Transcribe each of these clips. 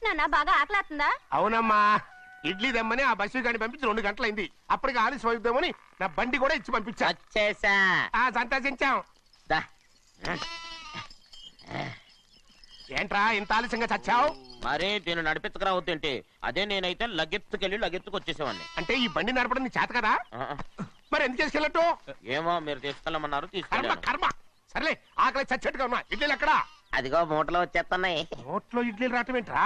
నాన్న బాగా ఆకలాతుందా? అవునమ్మా, ఇడ్లీ దమ్మని ఆ బస్సు గాని పంపించి 2 గంటలైంది. అప్పటికి ఆలస్యం అవుతామని నా బండి కూడా ఇచ్చి పంపించా. సంతోషించాం. ఏంట్రా ఇంత ఆలస్యంగా చచ్చావు? మరే దీన్ని నడిపెత్తుకురావద్దేంటి? అదే నేనైతే లగెత్తుకెళ్ళి లగెత్తుకు వచ్చేసేవాడిని. అంటే ఈ బండి నడపడం నీ చేత కదా? మరి ఎందుకు చేసుకెళ్ళట్టు? ఏమో మీరు తీసుకెళ్ళమన్నారు, కర్మ తీసుకెళ్ళాను. కర్మ. సర్లే, ఆకలి చచ్చేట్టుగా ఉన్నా. ఇడ్లీలు ఎక్కడా? అదిగో మూటలో వచ్చేస్తున్నాయి. నోట్లో ఇడ్లీలు రావటం ఏంట్రా?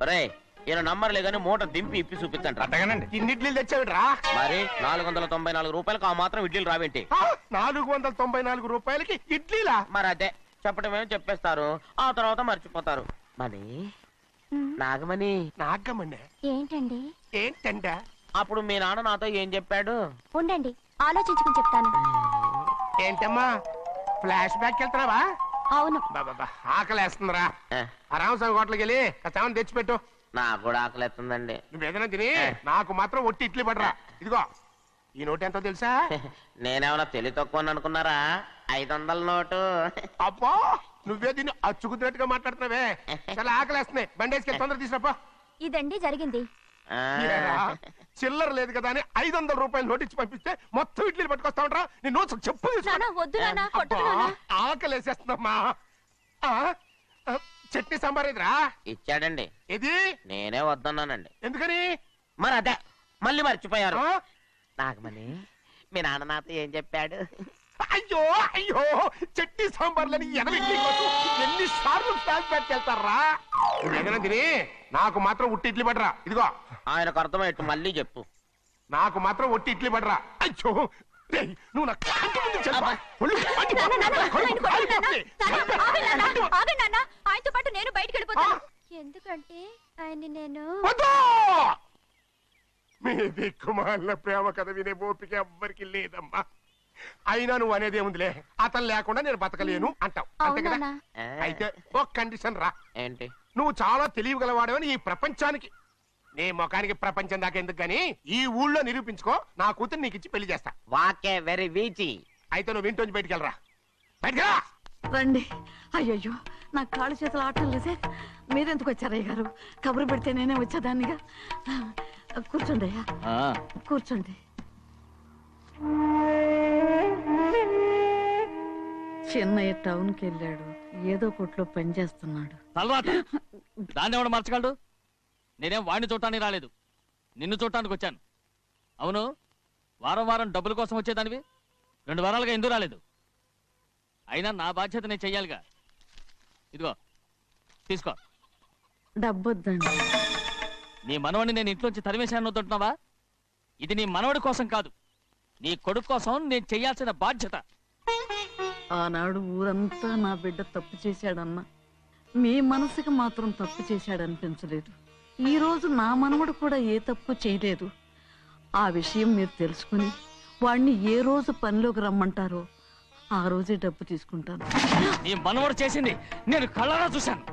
ఒరే ఈయన నంబర్లే గాని మూట దింపి ఇప్పి చూపించండి. అట్టగానండి. ఇన్ని ఇడ్లీలు తెచ్చావిడ్రా? మరి 494 రూపాయలకు ఆ మాత్రం ఇడ్లీలు రావేంటి? 494 రూపాయలకి ఇడ్లీలా? మరి అదే చెప్పడమేమో చెప్పేస్తారు, ఆ తర్వాత మర్చిపోతారు. మనీ నాగమణి. నాగమణి ఏంటండి? ఏంటంట? అప్పుడు మీ నాన్న నాతో ఏం చెప్పాడు? ఉండండి, ఆలోచించుకుని చెప్తాను. ఏంటమ్మా, ఫ్లాష్ బ్యాక్ వెళ్తున్నావా? అవును. బాబా ఆకలేస్తుందిరా. ఆ రామస్వామి హోటల్కి వెళ్ళి కాస్త తెచ్చిపెట్టు. నాకు కూడా ఆకలిస్తుందండి. నువ్వేదైనా తిని నాకు మాత్రం ఒట్టి ఇడ్లీ పడరా. ఇదిగో ఈ నోటు ఎంతో తెలుసా? నేనేమన్నా తెలివి తక్కువ అనుకున్నారా? 500 నోటు. అబ్బో, నువ్వే దీన్ని అచ్చుకుతున్నట్టుగా మాట్లాడుతున్నావే. చాలా ఆకలేస్తున్నాయి. బండేసుకెళ్ళి తొందర తీసినప్పా. ఇదండి జరిగింది. చిల్లర లేదు కదా అని 500 రూపాయలు నోటు ఇచ్చి పంపిస్తే మొత్తం ఇడ్లీలు పట్టుకొస్తా ఉంటా. నీ నోట్స్ చెప్పు. ఆకలేసేస్తుందమ్మా. చట్నీ సాంబార్ ఇదిరా? ఇచ్చాడండి. ఇది నేనే వద్దన్నానండి. ఎందుకని? మరి అదే మళ్ళీ మర్చిపోయారు. నాగమణి మీ నాన్న నాతో ఏం చెప్పాడు? అయ్యో అయ్యో, చట్నీ సాంబార్లని ఎన్ని సార్లు ఫ్లాష్ బ్యాక్ వెళ్తారా? నువ్వేదైనా తిని నాకు మాత్రం ఉట్టి ఇడ్లీ పడరా. ఇదిగో ఆయనకు అర్థమయ్యట్టు మళ్ళీ చెప్పు. నాకు మాత్రం ఒట్టి ఇడ్లీ పడరా. అయ్యో నువ్వు నా కంటి ముందు చెప్పు. ఆయనతో పాటు నేను బయటకు వెళ్ళిపోతాను. ఎందుకంటే ఆయన నేను మీ దిక్కుమాల ప్రేమ కథ వినే ఓపిక ఎవ్వరికి లేదమ్మా. అయినా నువ్వు అనేది ఏముందిలే, అతను లేకుండా నేను బతకలేను అంటావు అంతే కదా? అయితే ఒక కండిషన్ రా. ఏంటి? నువ్వు చాలా తెలియగలవాడవని ఈ ప్రపంచానికి, నీ ముఖానికి ప్రపంచం దాకా ఎందుకు గాని ఈ ఊళ్ళో నిరూపించుకో. నా కూతురు నీకు ఇచ్చి పెళ్లి చేస్తా. వాకే వెరీ వీచి. అయితే నువ్వు ఇంటి బయటికి వెళ్ళరా. బయటకెళ్ళా రండి. అయ్యయ్యో, నా కాళ్ళు చేతులు ఆటం లేదే. మీరెందుకు వచ్చారయ్య గారు? కబురు పెడితే నేనే వచ్చేదాన్నిగా. కూర్చోండి అయ్యా, కూర్చోండి. చిన్నయ్య టౌన్కి వెళ్ళాడు, ఏదో కొట్లో పని చేస్తున్నాడు. దాన్ని ఎవడు మర్చగలడు? నేనేం వాడిని చూడటానికి రాలేదు, నిన్ను చూడటానికి వచ్చాను. అవును, వారం వారం డబ్బుల కోసం వచ్చేదానివి 2 వారాలుగా ఎందుకు రాలేదు? అయినా నా బాధ్యత నేను చెయ్యాలిగా. ఇదిగో తీసుకో. డబ్బొద్దండి. నీ మనవడిని నేను ఇంట్లోంచి తరిమేశాను వద్దంటున్నావా? ఇది నీ మనవడి కోసం కాదు, నీ కొడుకు కోసం నేను చెయ్యాల్సిన బాధ్యత. ఆనాడు ఊరంతా నా బిడ్డ తప్పు చేశాడన్నా, మీ మనసుకి మాత్రం తప్పు చేశాడనిపించలేదు. ఈ రోజు నా మనవడు కూడా ఏ తప్పు చేయలేదు. ఆ విషయం మీరు తెలుసుకుని వాణ్ణి ఏ రోజు పనిలోకి రమ్మంటారో ఆ రోజే డబ్బు తీసుకుంటాను. నీ మనవడు చేసింది నేను కళ్ళారా చూశాను.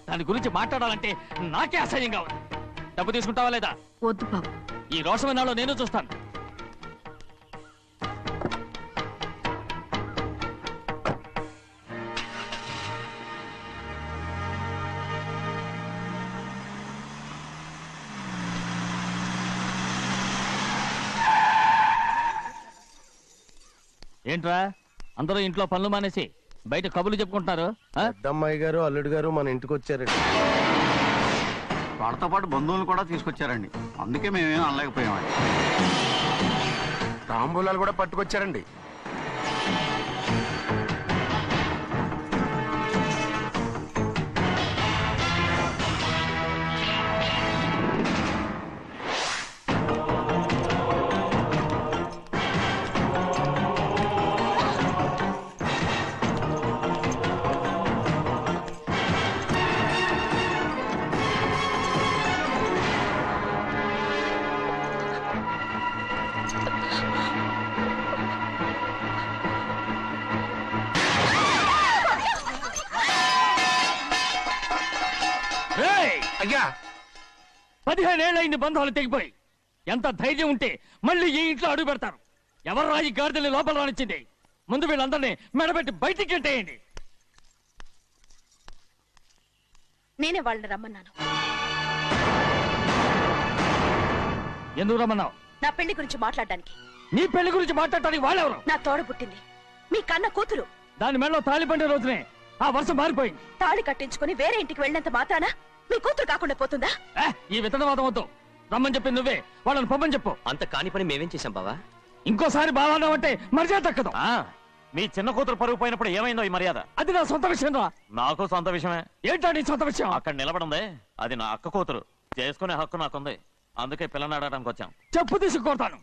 దాని గురించి మాట్లాడాలంటే నాకే అసహ్యంగా ఉంది. డబ్బు తీసుకుంటావా లేదా? వద్దు బాబు. ఈ రోషమైనాలో నేను చూస్తాను. ఏంట్రా అందరూ ఇంట్లో పనులు మానేసి బయట కబుర్లు చెప్పుకుంటున్నారు? పెద్దమ్మాయి గారు అల్లుడు గారు మన ఇంటికి వచ్చారండి. వాళ్ళతో పాటు బంధువులు కూడా తీసుకొచ్చారండి, అందుకే మేమేం అనలేకపోయామండి. తాంబూలాలు కూడా పట్టుకొచ్చారండి. అయ్యా 15 ఏళ్ళైంది బంధాలు తెగిపోయి. ఎంత ధైర్యం ఉంటే మళ్ళీ ఈ ఇంట్లో అడుగు పెడతారు? ఎవర్రా ఈ గాడిదల్ని లోపల రానిచ్చింది? ముందు వీళ్ళందరినీ మెడబెట్టి బయటికి గెంటేయండి. నేనే వాళ్ళని రమ్మన్నాను. ఎందుకు రమ్మన్నావు? నా పెళ్లి గురించి మాట్లాడడానికి. నీ పెళ్లి గురించి మాట్లాడటానికి వాళ్ళెవరు? నా తోడ పుట్టింది, మీ కన్న కూతురు. దాని మెడలో తాళి పండే రోజునే ఆ వర్షం మారిపోయింది. తాళి కట్టించుకుని వేరే ఇంటికి వెళ్ళినంత మాత్రాన మీ కూతురు కాకుండా పోతుందా? ఈ విత్తనవాదం వద్దు. రమ్మని చెప్పి నువ్వే, వాళ్ళని పంపని చెప్పు. అంత కాని పని మేమేం చేశాం బావా? ఇంకోసారి బావాలంటే మర్యాద దక్కదు. మీ చిన్న కూతురు పరుగు పోయినప్పుడు ఏమైందో ఈ మర్యాద? అది నా సొంత విషయం రా. నాకు సొంత విషయమే. ఏంటా నీ సొంత విషయం? అక్కడ నిలబడిందే అది నా అక్క కూతురు. చేసుకునే హక్కు నాకుంది. అందుకే పిల్లని అడగడానికి వచ్చాం. చెప్పు తీసుకొడతాను.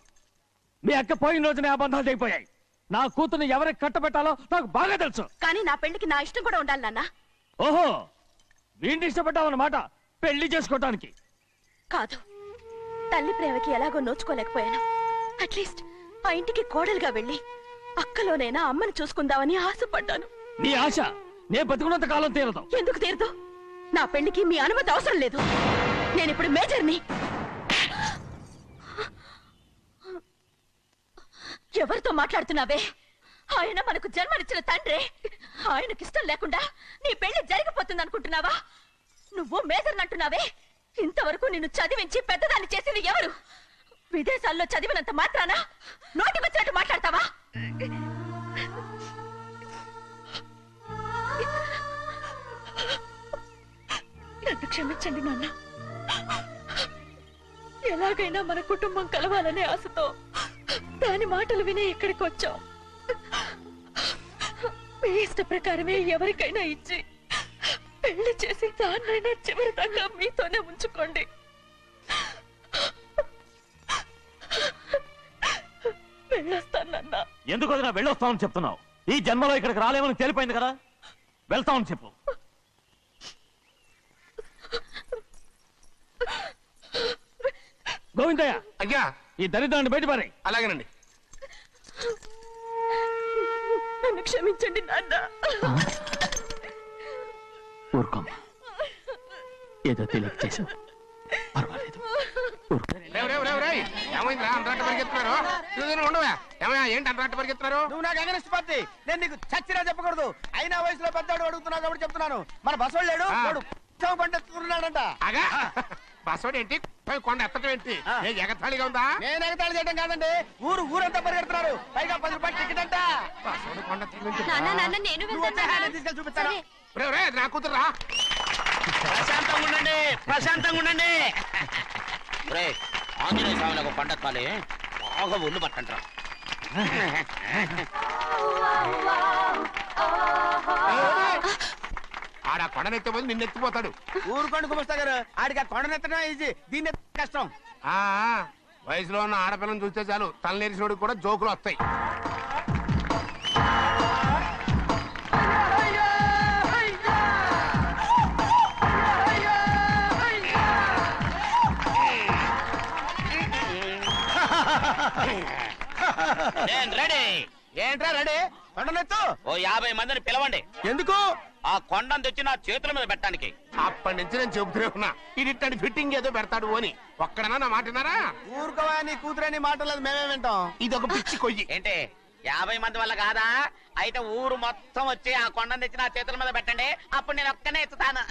మీ అక్క పోయిన రోజునే అబద్ధాలు తెగిపోయాయి. నా కూతుర్ని ఎవరికి కట్టబెట్టాలో నాకు బాగా తెలుసు. కానీ నా పెళ్లికి నా ఇష్టం కూడా ఉండాలి నాన్న. ఓహో, వీడిని ఇష్టపడ్డావన్నమాట పెళ్లి చేసుకోవటానికి. కాదు, తల్లి ప్రేమకి ఎలాగో నోచుకోలేకపోయాను. అట్లీస్ట్ ఆ ఇంటికి కోడలుగా వెళ్ళి అక్కలోనైనా అమ్మని చూసుకుందామని ఆశపడ్డాను. నీ ఆశ నే బతుకున్నంత కాలం తీరదు. ఎందుకు తీరదు? నా పెళ్లికి మీ అనుమతి అవసరం లేదు. నేనిప్పుడు మేజర్ని. ఎవరితో మాట్లాడుతున్నావే? ఆయన మనకు జన్మనిచ్చిన తండ్రి. ఆయనకిష్టం లేకుండా నీ పెళ్లి జరిగిపోతుంది అనుకుంటున్నావా? నువ్వు మేజర్ని అంటున్నావే. ఇంతవరకు నిన్ను చదివించి పెద్దదాన్ని చేసింది ఎవరు? విదేశాల్లో చదివినంత మాత్రాన నోటికి వచ్చినట్టు మాట్లాడతావా? నన్ను క్షమించండి నాన్న. ఎలాగైనా మన కుటుంబం కలవాలనే ఆశతో దాని మాటలు వినే ఇక్కడికి వచ్చాం. మీ ఇష్ట ప్రకారమే ఎవరికైనా ఇచ్చి పెళ్లి చేసి దాన్నైనా చివరి దాకా మీతోనే ఉంచుకోండి. వెళ్ళొస్తానన్నా. ఎందుకు వదినా వెళ్ళొస్తామని చెప్తున్నావు? ఈ జన్మలో ఇక్కడికి రాలేమని తేలిపోయింది కదా. వెళ్తామని చెప్పు. గోవిందయ్య, అయ్యా, ఈ దరిద్రాన్ని బయటపడి. అలాగేనండి. నన్ను క్షమించండి నాన్న. ఊరుకోమ్మా, ఏదో తెలియక చేసావు, పర్వాలేదు. ఏమైందిరా అంతరాట పరిగెత్తున్నారు? ఉండవా? ఏమయ్యా, ఏంటి అంతరాట పరిగెత్తున్నారు? నువ్వు నాకు అగనిస్ట్ పార్టీ. నేను నీకు చచ్చినా చెప్పకూడదు. అయినా వయసులో పెద్దవాడు అడుగుతున్నావు కాబట్టి చెప్తున్నాను. మన బసవాడు లేడు, వాడు పండిస్తున్నాడంట. అగా బసవాడు ఏంటి? కొండ ఎత్తడం ఏంటి? ఎగతాళిగా ఉందా? నేను ఎగతాళి చేయడం కాదండి, ఊరంతా పరిగెడుతున్నారు. పైగా 10 రూపాయలు టికెట్ అంట. బసవాడు కొండ నేను తీసుకెళ్ళి చూపిస్తాను. నా కూతురా. ప్రశాంతంగా ఉండండి, ప్రశాంతంగా ఉండండి. ఆంజనేయ స్వామికి పంట కాలే బాగా ఒళ్ళు పట్టంటారా. ఆడ కొండనెత్తే పోయి నిన్నెత్తిపోతాడు. ఊరుకోండి కుమస్తా గారు, ఆడికి ఆ కొండనెత్తడం ఈజీ, దీన్ని కష్టం. వయసులో ఉన్న ఆడపిల్లని చూస్తే చాలు తలనేరిసినోడికి కూడా జోకులు వస్తాయి. ఏంట్రా రెడీ? కొండనెత్తు. ఓ 50 మందిని పిలవండి. ఎందుకు? ఆ కొండను తెచ్చి నా చేతుల మీద పెట్టడానికి. అప్పటి నుంచి నేను చెబుతూనే ఉన్నా, ఇది ఇట్టని ఫిట్టింగ్ ఏదో పెడతాడు అని. ఒక్కడనా నా మాట విన్నారా? ఊరుకోవా, నీ కూతురని మాటలేదు, మేమే వింటాం. ఇది ఒక పిచ్చి కొయ్యి. ఏంటి 50 మంది వల్ల కాదా? అయితే ఊరు మొత్తం వచ్చి ఆ కొండను తెచ్చి నా చేతుల మీద పెట్టండి. అప్పుడు నేను ఒక్కనే ఎత్తుతాను.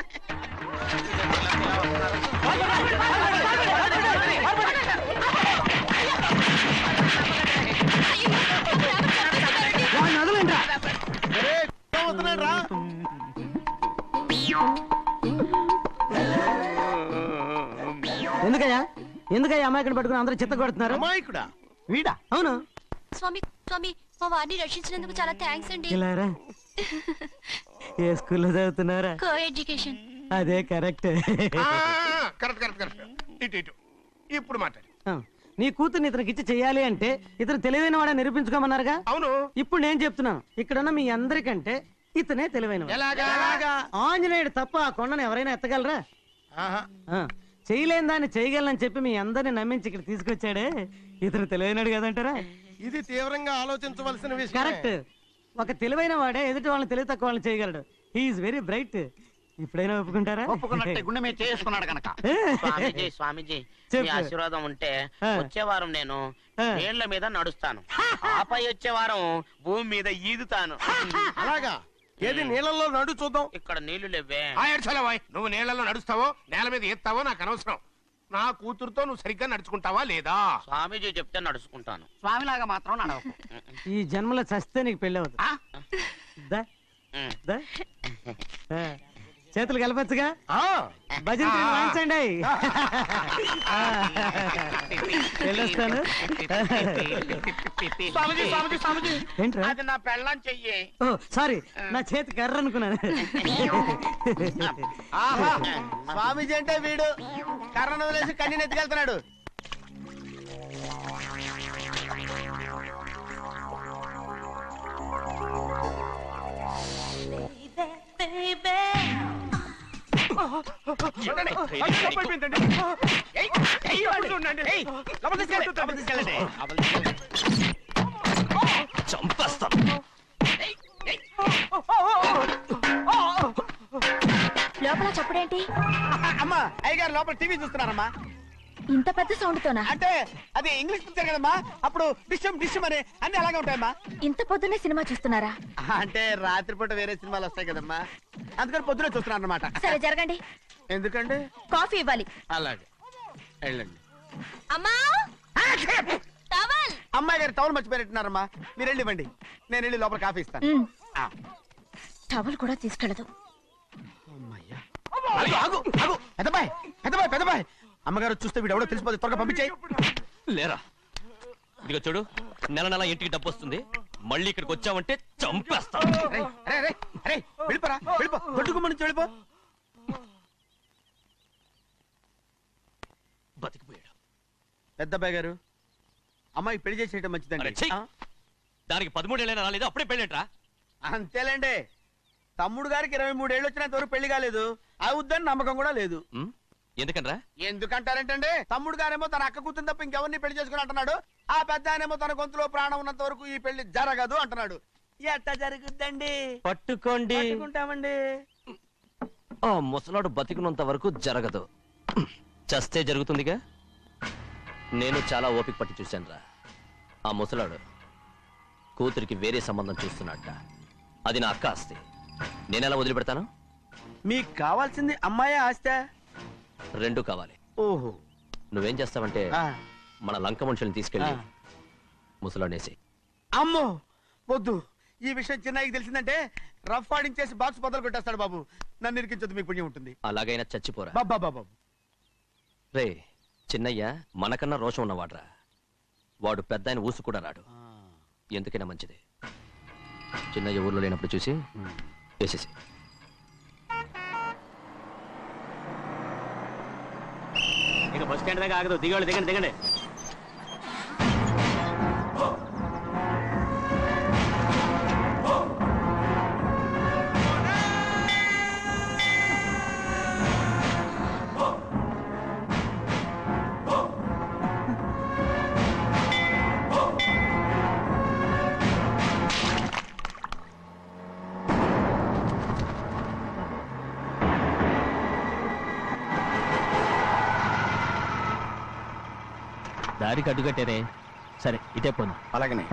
ఎందుకయ్యా అమాయకుడు పట్టుకుని అందరూ చిత్త కొడుతున్నారు? అమాయకుడా? వీడా? అవును. స్వామి స్వామి, మా వారిని రక్షించినందుకు చాలా థ్యాంక్స్ అండి. ఇలారా, ఏ స్కూల్లో చదువుతున్నారా? Co education. అదే కరెక్ట్. Correct correct correct. ఇటు ఇటు ఇప్పుడు మాట్లాడు. నీ కూతుర్ని ఇతనికి ఇచ్చి చెయ్యాలి అంటే ఇతను తెలివైన వాడని నిరూపించుకోమన్నారుగా. అవును. ఇప్పుడు నేను చెప్తున్నాను, ఇక్కడున్న మీ అందరికంటే ఇతనే తెలివైన. ఆంజనేయుడు తప్ప ఆ కొండను ఎవరైనా ఎత్తగలరా? చేయలేని దాన్ని చేయగలనని చెప్పి మీ అందరిని నమ్మించి ఇక్కడ తీసుకొచ్చాడే, ఇతను తెలివైనడు కదంటారా? ఇది తీవ్రంగా ఆలోచించవలసిన విషయం. కరెక్ట్. ఒక తెలివైన వాడే ఎదుటి వాళ్ళని తెలివి తక్కువ వాళ్ళని చేయగలడు. He is very bright. ఇప్పుడైనా ఒప్పుకుంటారా? ఒప్పుకున్నట్టే గుండె మీద చేసుకున్నాడు కనుక. స్వామీజీ స్వామీజీ, మీ ఆశీర్వాదం ఉంటే వచ్చే వారం నేను నీళ్ల మీద నడుస్తాను. ఆపై వచ్చే వారం భూమి మీద ఈదుతాను. అలాగా? ఏది నీళ్ళల్లో నడు చూద్దాం. ఇక్కడ నీళ్లు లేవే. ఏడ్చలేవాయ్, నువ్వు నీళ్లలో నడుస్తావో నేల మీద ఎత్తావో నాకు అనవసరం. నా కూతురుతో నువ్వు సరిగ్గా నడుచుకుంటావా లేదా? స్వామీజీ చెప్తే నడుచుకుంటాను. స్వామిలాగా మాత్రం నడవకు. ఈ జన్మలో చస్తే నీకు పెళ్ళి అవుతుంది. దా, దా. ఆ, చేతులు కలపచ్చుగా. భజన తీరు వాయించండి. వెళ్ళొస్తాను. స్వామీజీ స్వామీజీ స్వామీజీ, ఏంట్రా? అది నా పెళ్ళం చెయ్యి. ఓ సారీ, నా చేతి కర్ర అనుకున్నాను. ఆహా, స్వామీజీ అంటే వీడు కర్రను వదిలేసి కన్నీని ఎత్తుకెళ్తున్నాడు. లోపల చప్పుడేంటి? అమ్మా, అయ్యగారు లోపల టీవీ చూస్తున్నారమ్మా. ఇంత పెద్ద సౌండ్ తోనా? అంటే అది ఇంగ్లీష్ పిక్చర్ కదమ్మా, అప్పుడు డిషం డిషం అని అన్ని అలాగే ఉంటాయమ్మా. ఇంత పొద్దున్నే సినిమా చూస్తున్నారా? అంటే రాత్రిపూట వేరే సినిమాలు వస్తాయి కదమ్మా, అందుకని పొద్దునే చూస్తున్నాను అనమాట. సరే జరగండి, ఎందుకంటే కాఫీ ఇవ్వాలి. అలాగే వెళ్ళండి. అమ్మా టవల్. అమ్మాయి గారు టౌన్ మర్చిపోయినట్టున్నారమ్మా, మీరు వెళ్ళి ఇవ్వండి, నేను వెళ్ళి లోపల కాఫీ ఇస్తాను. ఆ. టవల్ కూడా తీసుకెళ్ళదు. అమ్మయ్యా. ఆగు, ఆగు, ఆగు. పెద్దబాయ్ పెద్దబాయ్ పెద్దబాయ్, అమ్మగారు చూస్తే వీడు ఎవడో తెలిసిపోతే త్వరగా పంపించాయి. లేరా, ఇదిగో చూడు, నెల నెల ఇంటికి డబ్బు వస్తుంది. మళ్ళీ ఇక్కడికి వచ్చావంటే చంపేస్తా. వెళ్ళిపోరా, వెళ్ళిపో, దొడ్డుకుమ్మ నుంచి వెళ్ళిపో. బతికిపోయాడు. పెద్దబాయ్ గారు, అమ్మాయి పెళ్లి చేసేయటం మంచిదండి. అరే, ఛీ! దానికి 13 ఏళ్ళైనా రాలేదు, అప్పుడే పెళ్ళేట్రా? అంతేలేండి, తమ్ముడు గారికి 23 ఏళ్ళు వచ్చినంత వరకు పెళ్లి కాలేదు, అవుద్దని నమ్మకం కూడా లేదు. ఎందుకనరా? ఎందుకంటారేంటండి, తమ్ముడు గారేమో తన అక్క కూతురు తప్ప ఇంకెవరిని పెళ్లి చేసుకుని అంటున్నాడు, ఆ పెద్ద ఆయనేమో తన గొంతులో ప్రాణం ఉన్నంత వరకు ఈ పెళ్లి జరగదు అంటున్నాడు. ఎట్ట జరుగుద్దండి? పట్టుకోండి. పట్టుకుంటామండి. ఆ ముసలాడు బతికినంత వరకు జరగదు, చస్తే జరుగుతుందిగా. నేను చాలా ఓపిక పట్టి చూశానురా. ఆ ముసలాడు కూతురికి వేరే సంబంధం చూస్తున్నట్ట. అది నా అక్క ఆస్తి, నేనెలా వదిలిపెడతాను? మీకు కావాల్సింది అమ్మాయి ఆస్తా? రెండు కావాలి. ఓహో. నువ్వేం చేస్తావంటే ఆ. మన లంక మనుషుల్ని తీసుకెళ్ళి ముసలాడేసి. అమ్మో వద్దు, ఈ విషయం చిన్నయ్యకి తెలిసిందంటే రఫ్ ఆడించేసి బాక్స్ బదులు కొట్టేస్తాడు బాబు. నన్ను ఇరికించొద్దు, మీకు పుణ్యం ఉంటుంది. అలాగైనా చచ్చిపోరా. బాబా బాబు. రే చిన్నయ్య మనకన్నా రోషం ఉన్నవాడ్రా. వాడు పెద్ద ఆయన ఊసు కూడా రాడు. ఎందుకైనా మంచిది, చిన్నయ్య ఊర్లో లేనప్పుడు చూసి వేసేసి. ఇక బస్ స్టాండ్ దాకా ఆగదు, దిగండి దిగండి దిగండి. దారికి అడ్డుకట్టారే. సరే ఇటే పోను. అలాగనే.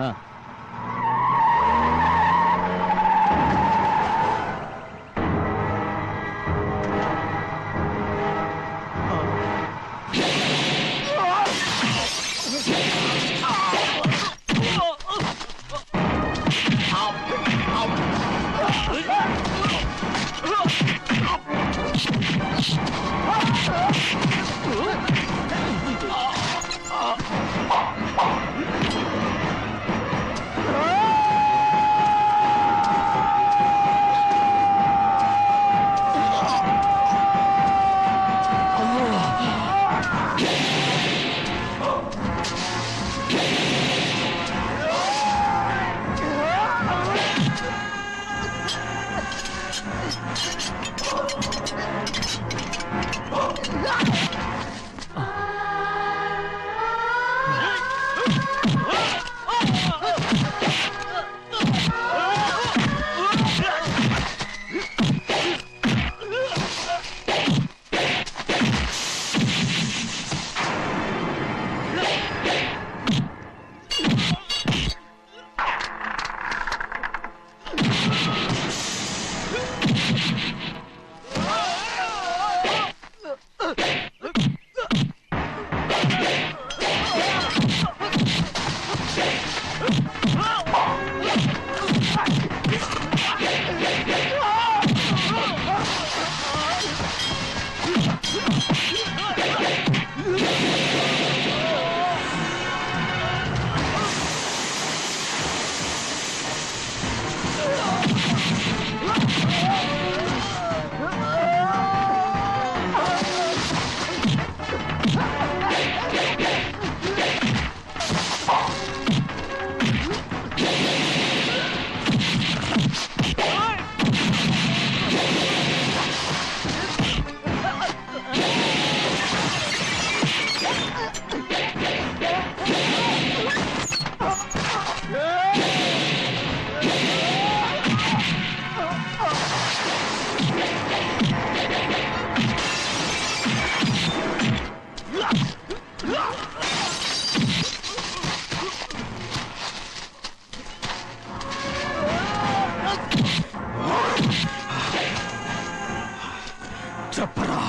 చెప్పరా,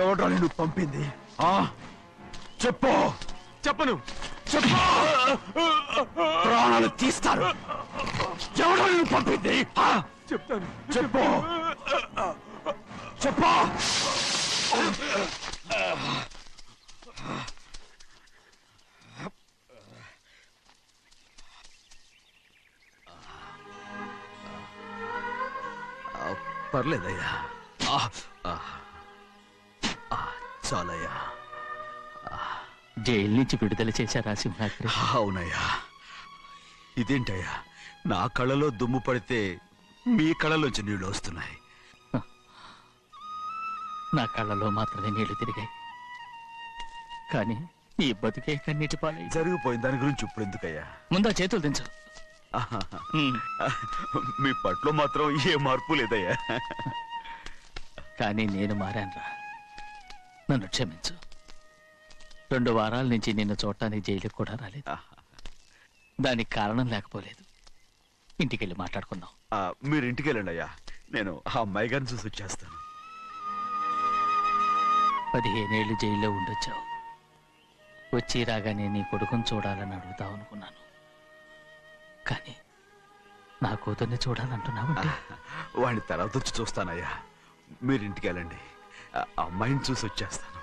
ఎవడ్రా నిన్ను పంపింది? చెప్పు. చెప్పను. చెప్పు, ప్రాణాలు తీస్తారు. ఎవడ్రా నిన్ను పంపింది? చెప్తాను. చెప్పు. చెప్పు. పర్లేదయ్యా, చాలయ్యా. జైలు నుంచి విడుదల చేశారా సింహాద్రి? అవునయ్యా. ఇదేంటయ్యా, నా కళ్ళలో దుమ్ము పడితే మీ కళ్ళలోంచి నీళ్లు వస్తున్నాయి. నా కళ్ళలో మాత్రమే నీళ్లు తిరిగాయి, కానీ ఈ బతుకే కన్నీటి పాలై. జరిగిపోయిన దాని గురించి ఇప్పుడు ఎందుకయ్యా? ముందా చేతులు దించు. మీ పట్ల మాత్రం ఏ మార్పు లేదయ్యా. కానీ నేను మారానురా, నన్ను క్షమించు. 2 వారాల నుంచి నిన్ను చూడటానికి జైలుకి కూడా రాలేదు. దానికి కారణం లేకపోలేదు. ఇంటికెళ్ళి మాట్లాడుకున్నాం. మీరు ఇంటికి వెళ్ళండి అయ్యా, నేను ఆ అమ్మాయి గారిని చూసి వచ్చేస్తాను. 15 ఏళ్ళు జైల్లో ఉండొచ్చావు. వచ్చి రాగానే నీ కొడుకుని చూడాలని అడుగుతావు అనుకున్నాను, కానీ నా కూతుర్ని చూడాలంటున్నావంటే. వాడిని తర్వాత వచ్చి చూస్తానయ్యా, మీరు ఇంటికి వెళ్ళండి, ఆ అమ్మాయిని చూసి వచ్చేస్తాను.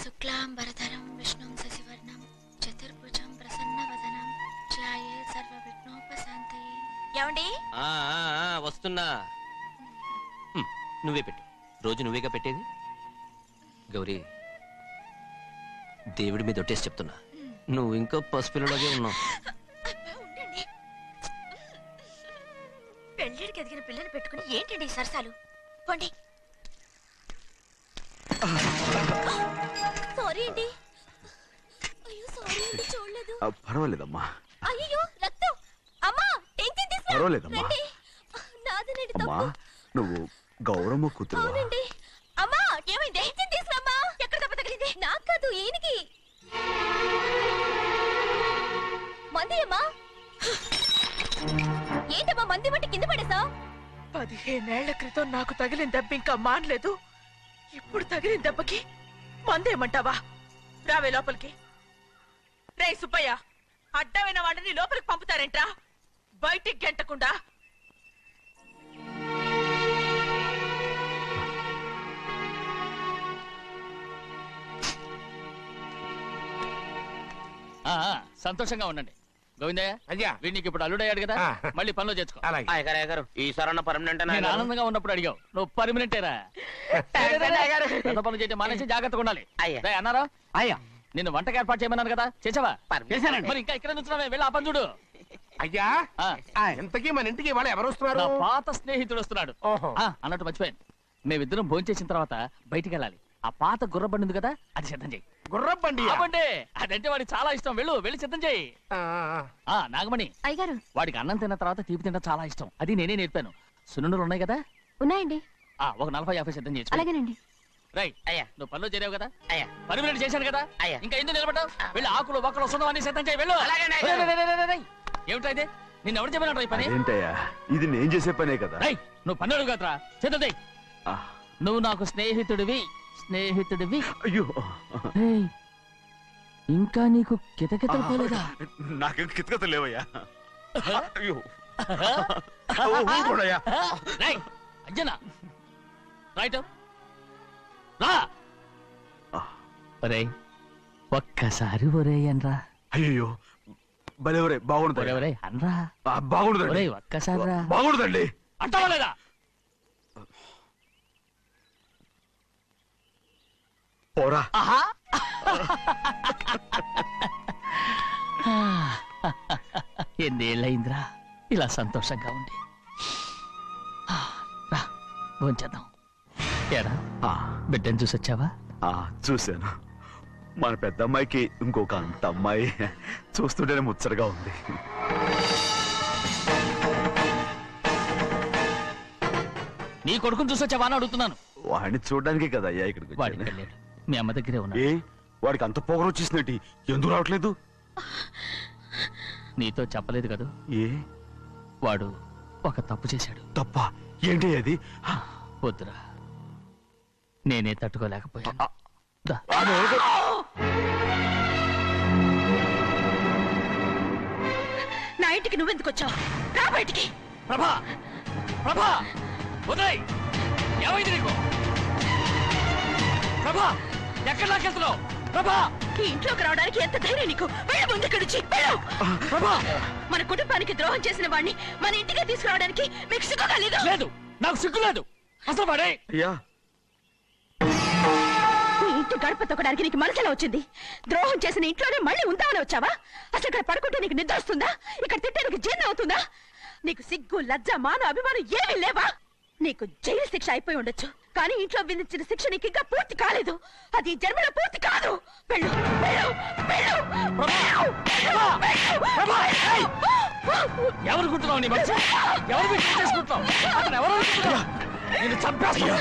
శుక్లాంబరధరం విష్ణుం శశివర్ణం చతుర్భుజం ప్రసన్నవదనం ధ్యాయే సర్వవిఘ్నోపశాంతయే. ఏమండి? వస్తున్నా. నువ్వే పెట్టు, రోజు నువ్వేగా పెట్టేది. గౌరీ, దేవుడి మీద ఒట్టేసి చెప్తున్నా, నువ్వు ఇంకా పసిపిల్లలాగే ఉన్నావు. పెళ్ళిడికి ఎదిగిన పిల్లని పెట్టుకుని ఏంటండి ఈ సరసాలు? పోండి. సారీ అండి. అయ్యో సారీ అండి, చూడలేదు. పర్వాలేదమ్మా. అయ్యో రక్తం. అమ్మా టెన్షన్ తీసుకో. పర్వాలేదమ్మా. నాదనండి అమ్మా, తప్పు. నువ్వు గౌరమ్మ కూతురు. అవునండి. అమ్మా ఏమైంది? టెన్షన్ తీసుకురామ్మా. ఎక్కడ దెబ్బ తగిలింది? నాకు కాదు, ఈయనకి. మంది అమ్మా. ఏంటమ్మా మంది బట్టి కింద పడేసా? 15 ఏళ్ల క్రితం నాకు తగిలిన దెబ్బ ఇంకా మానలేదు. ఇప్పుడు తగిలిన దెబ్బకి మందేమంటావా? రావే లోపలికి. రే సుబ్బయ్య, అడ్డమైన వాడిని లోపలికి పంపుతారేంట్రా? బయటికి గెంటకుండా. సంతోషంగా ఉండండి. గోవిందయ్య, అయ్యా, వీడికి ఇప్పుడు అల్లుడయ్యాడు కదా, మళ్ళీ పనిలో చేర్చుకో. ఈసారన్నా పర్మనెంట్ నేను ఆనందంగా ఉన్నప్పుడు అడిగావు, నువ్వు పర్మనెంటేరా. పెద్ద పనులు చేయడం మానేసి జాగ్రత్తగా ఉండాలి. అన్నారా? అయ్యా, నిన్ను వంటకి ఏర్పాటు చేయమన్నాను కదా, చేసావా? చేశానండి. మరి ఇంకా ఇక్కడ నుంచున్నావే, వెళ్ళి ఆ పని చూడు. అయ్యా, ఇంతకీ మన ఇంటికి వాళ్ళు ఎవరు వస్తున్నారు? నా పాత స్నేహితుడు వస్తున్నాడు. ఓహో. అన్నట్టు మర్చిపోయాను, మేమిద్దరం భోంచేసిన తర్వాత బయటికి వెళ్ళాలి. ఆ పాత గుర్రబండి ఉంది కదా, అది సిద్ధం చేయి. గుర్రబండి? అదంటే వాడికి చాలా ఇష్టం. వెళ్ళి సిద్ధం చేయి. నాగమణి, అయ్యగారు, వాడికి అన్నం తిన్న తర్వాత తీపి తినడం చాలా ఇష్టం. అది నేనే నేర్పాను. సున్నుండలు ఉన్నాయి కదా? ఉన్నాయండి. ఒక 40-50 సిద్ధం చేసి. అలాగేనండి. రై అయ్యా, నువ్వు పనిలో చేరావు కదా, అయ్యా పర్మనెంట్ చేశాను కదా, అయ్యా ఇంకా ఎందుకు నిలబడ్డావు? వెళ్ళి ఆకులు ఒక్కలు సున్నం అన్ని సిద్ధం చేయి. వెళ్ళు. ఏమిటా ఇది? నిన్ను ఎవరు చెప్పినట్టు ఈ పని? ఏంటయ్యా, ఇది నేను చేసే పనే కదా. రై, నువ్వు పన్నుడు కదరా, సిద్ధం చేయి. నువ్వు నాకు స్నేహితుడివి. అయ్యో, ఇంకా నీకు కితకితలు పోలేదా? నాకేం కితకితలు లేవయ్యా. అయ్యో, ఊరుకోడయ్యా. అంజనా, రైట్ రా. ఒరే, ఒక్కసారి ఒరే అనరా. అయ్యో, భలే ఒరే, బాగుంటుంది. ఒరే అనరా. బాగుండదండి. ఒక్కసారి రా. బాగుండదండి. అంటావా లేదా? పోరా. ఎన్నేళ్ళయిందిరా ఇలా సంతోషంగా ఉండి. రా, భోంచేద్దాం. ఏరా, బిడ్డను చూసొచ్చావా? చూశాను. మన పెద్ద అమ్మాయికి ఇంకొక అంత అమ్మాయి. చూస్తుంటేనే ముచ్చటగా ఉంది. నీ కొడుకుని చూసొచ్చావా అని అడుగుతున్నాను. వాడిని చూడడానికి కదా అయ్యా ఇక్కడికి వాడికి వెళ్ళాడు, మీ అమ్మ దగ్గరే ఉన్నాడు. వాడికి అంత పొగరు వచ్చేసినట్టు ఎందుకు రావట్లేదు? నీతో చెప్పలేదు కదా. వాడు ఒక తప్పు చేశాడు. తప్ప ఏంటి అది? వద్దురా, నేనే తట్టుకోలేకపోయాను. దా. నా ఇంటికి నువ్వెందుకు వచ్చావు? రా బయటికి. ప్రభా, ప్రభా, వదిలేయ్. ఏమైంది నీకు? ప్రభా, ఎక్కడ లాకెళ్తున్నావు? ప్రభా, ఈ ఇంట్లోకి రావడానికి ఎంత ధైర్యం నీకు? వెళ్ళు ముందు ఇక్కడి నుంచి, వెళ్ళు. ప్రభా, మన కుటుంబానికి ద్రోహం చేసిన వాడిని మన ఇంటికి తీసుకురావడానికి మీకు సిగ్గుగా లేదు? లేదు, నాకు సిగ్గు లేదు. అసలు వాడే. అయ్యా, ఈ ఇంటి గడప తొక్కడానికి నీకు మనసులో వచ్చింది. ద్రోహం చేసిన ఇంట్లోనే మళ్ళీ ఉందామని వచ్చావా? అసలు ఇక్కడ పడుకుంటే నీకు నిద్ర వస్తుందా? ఇక్కడ తింటే నీకు జీర్ణం అవుతుందా? నీకు సిగ్గు, లజ్జ, మాన, అభిమానం ఏమీ లేవా? నీకు జైలు శిక్ష అయిపోయి ఉండొచ్చు, కానీ ఇంట్లో విధించిన శిక్ష నీకు ఇంకా పూర్తి కాలేదు. అది ఈ జన్మలో పూర్తి కాదు. వెళ్ళు, వెళ్ళు, వెళ్ళు, ఎవరు గుంటున్నావు? నీ మనసు ఎవరు చేసుకుంటున్నావు? అతను ఎవరు అనుకుంటున్నావు? నిన్ను చంపేస్తా.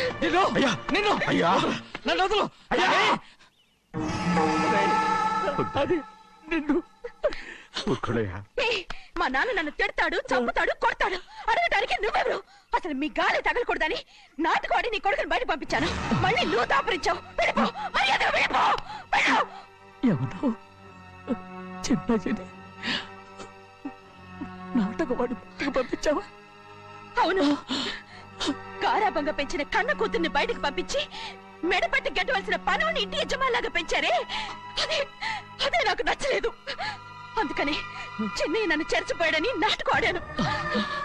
నిన్ను అయ్యా, నన్ను వదులు. అది నిన్ను. ఊరుకోడయ్యా. మా నాన్న నన్ను తిడతాడు, చంపుతాడు, కొడతాడు. అడగటానికి నువ్వెవరు? అసలు మీ గాలి తగలకూడదని నాటుకోడి నీ కొడుకుని బయట పంపించాను. మళ్ళీ నువ్వు దాపరించావు. వెళ్ళిపో, మర్యాదగా వెళ్ళిపో, వెళ్ళు. ఎవరు చిన్న చెడి నాటకవాడు పంపించావా? అవును, గారాబంగా పెంచిన కన్న కూతుర్ని బయటకు పంపించి మెడపట్టి గెట్టవలసిన పనుని ఇంటి యజమానిలాగా పెంచారే, అదే నాకు నచ్చలేదు. అందుకని చిన్నయ్య నన్ను చెరచిపోయాడని నాటకం ఆడాను.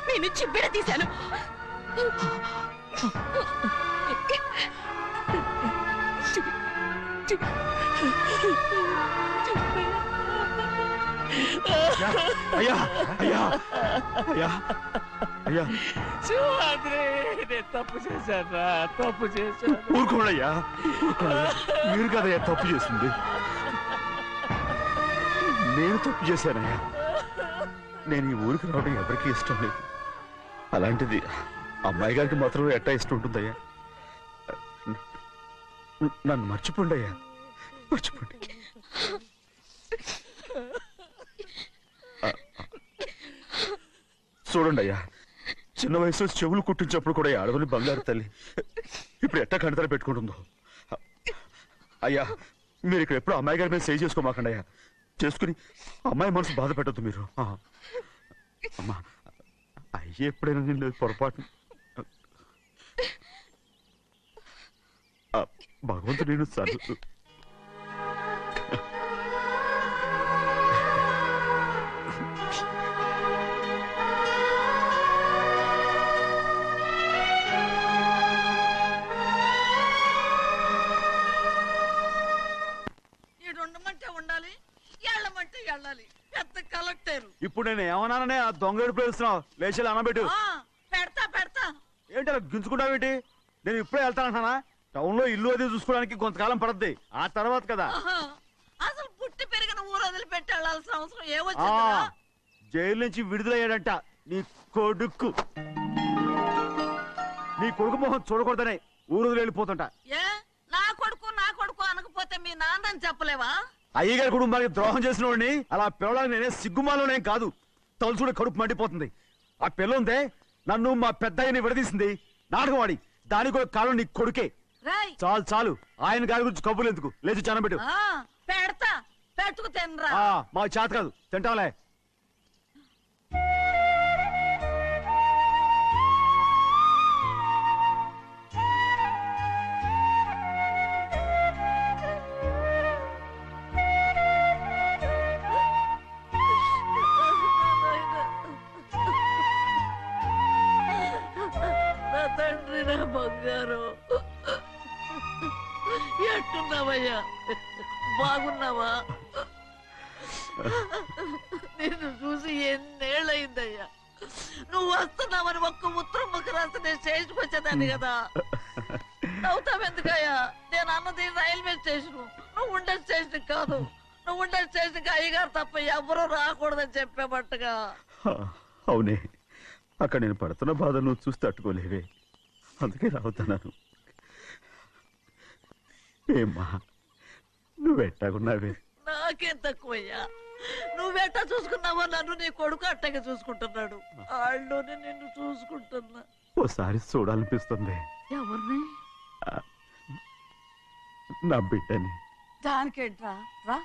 మీ నుంచి విడదీశాను. అయ్యా, అయ్యా, అయ్యా, అయ్యా, నేను తప్పు చేశాను, తప్పు చేశాను. ఊరుకోడయ్యా, మీరు కదయ్యా తప్పు చేసింది. నేను తప్పు చేశానయ్యా. నేను ఈ ఊరికి రావడం ఎవరికి ఇష్టం లేదు. అలాంటిది అమ్మాయి గారికి మాత్రం ఎట్టా ఇష్టం ఉంటుందయ్యా. నన్ను మర్చిపోండి అయ్యా, మర్చిపోండి. చూడండి అయ్యా, చిన్న వయసులో చెవులు కుట్టించినప్పుడు కూడా ఆడవని బంగారు తల్లి ఇప్పుడు ఎట్టా కంటతర పెట్టుకుంటుందో. అయ్యా, మీరు ఇక్కడ ఎప్పుడు అమ్మాయి గారి మీద సేవ్ చేసుకోమాకండి అయ్యా. చేసుకుని అమ్మాయి మనసు బాధ పెట్టద్దు మీరు. అమ్మా, అయ్యే ఎప్పుడైనా నిన్ను పొరపాటు భగవంతుడు నేను సర్దు. ఉండాలి, ఎళ్ళమంటే వెళ్ళాలి. పెద్ద కలెక్టర్. ఇప్పుడు నేను ఏమన్నాననే ఆ దొంగ ఎడుపు వేస్తున్నావు? లేచి అనబెట్టు. పెడతా పెడతా. ఏంటి అలా గించుకుంటావేంటి? నేను ఇప్పుడే వెళ్తానంటానా? టౌన్ లో ఇల్లు అది చూసుకోవడానికి కొంతకాలం పడద్ది, ఆ తర్వాత కదా. అసలు పుట్టి పెరిగిన ఊరు వదిలిపెట్టి వెళ్ళాల్సిన అవసరం ఏమొచ్చింది? జైలు నుంచి విడుదలయ్యాడంట నీ కొడుకు. నీ కొడుకు మొహం చూడకూడదనే ఊరు వదిలి వెళ్ళిపోతుంటా. ఏ నా కొడుకు నా కొడుకు అనకపోతే మీ నాన్నని చెప్పలేవా? అయ్యగారి కుటుంబానికి ద్రోహం చేసిన వాడిని అలా పిల్లడానికి నేనే సిగ్గుమాలోనేం కాదు. తలుచుకుంటే కడుపు మండిపోతుంది. ఆ పిల్ల ఉందే నన్ను మా పెద్దయ్యని విడదీసింది, నాటకవాడి. దానికి కూడా కాలం నీ కొడుకే. చాలు చాలు, ఆయన గారి గురించి కబుర్లు ఎందుకు? లేచి చనబెట్టు. పెడతా, పెట్టుకు తినరా. మా చేత కాదు, తింటాంలే. బంగారు, ఎట్టున్నావయ్యా? బాగున్నావా? నిన్ను చూసి ఎన్నేళ్ళయిందయ్యా. నువ్వు వస్తున్నావని ఒక్క ఉత్తరం ముక్క రాస్తే నేను స్టేషన్కి వచ్చేదాన్ని కదా. అవుతావెందుకయ్యా? నేను అన్నది రైల్వే స్టేషన్, నువ్వు ఉండే స్టేషన్ కాదు. నువ్వు ఉండే స్టేషన్కి అయ్యగారు తప్ప ఎవరూ రాకూడదని చెప్పేమట్టుగా. అవునే, అక్కడ నేను పడుతున్న బాధ నువ్వు చూసి తట్టుకోలేవే, అందుకే రావుతున్నాను. ఏమ్మా, నువ్వెట్టాగున్నావే? నాకేం తక్కువయ్యా, నువ్వెట్టా చూసుకున్నావో నన్ను నీ కొడుకు అట్టగా చూసుకుంటున్నాడు. వాళ్ళలోనే నిన్ను చూసుకుంటున్నా. ఓసారి చూడాలనిపిస్తుంది. ఎవరిని? నా బిడ్డని. దానికేంట్రా? రా,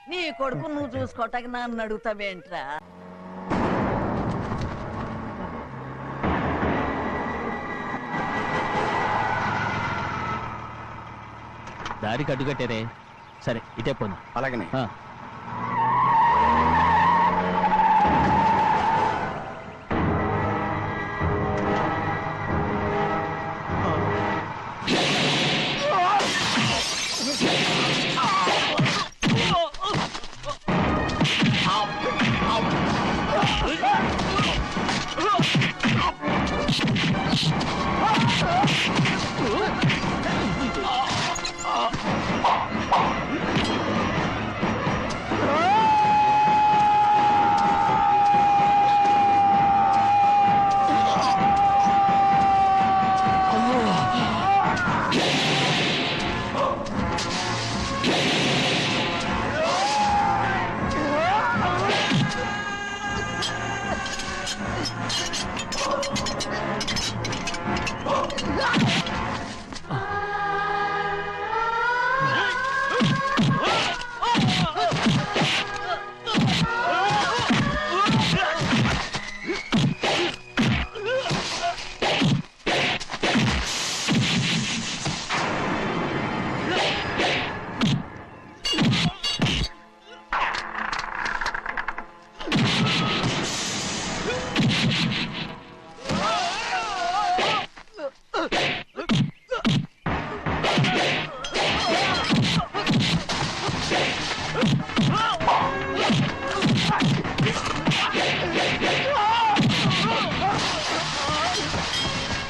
నీ కొడుకు నువ్వు చూసుకోవటానికి నన్ను అడుగుతావేంట్రా? దారికి అడ్డుకట్టారే. సరే ఇటే పోను. అలాగనే.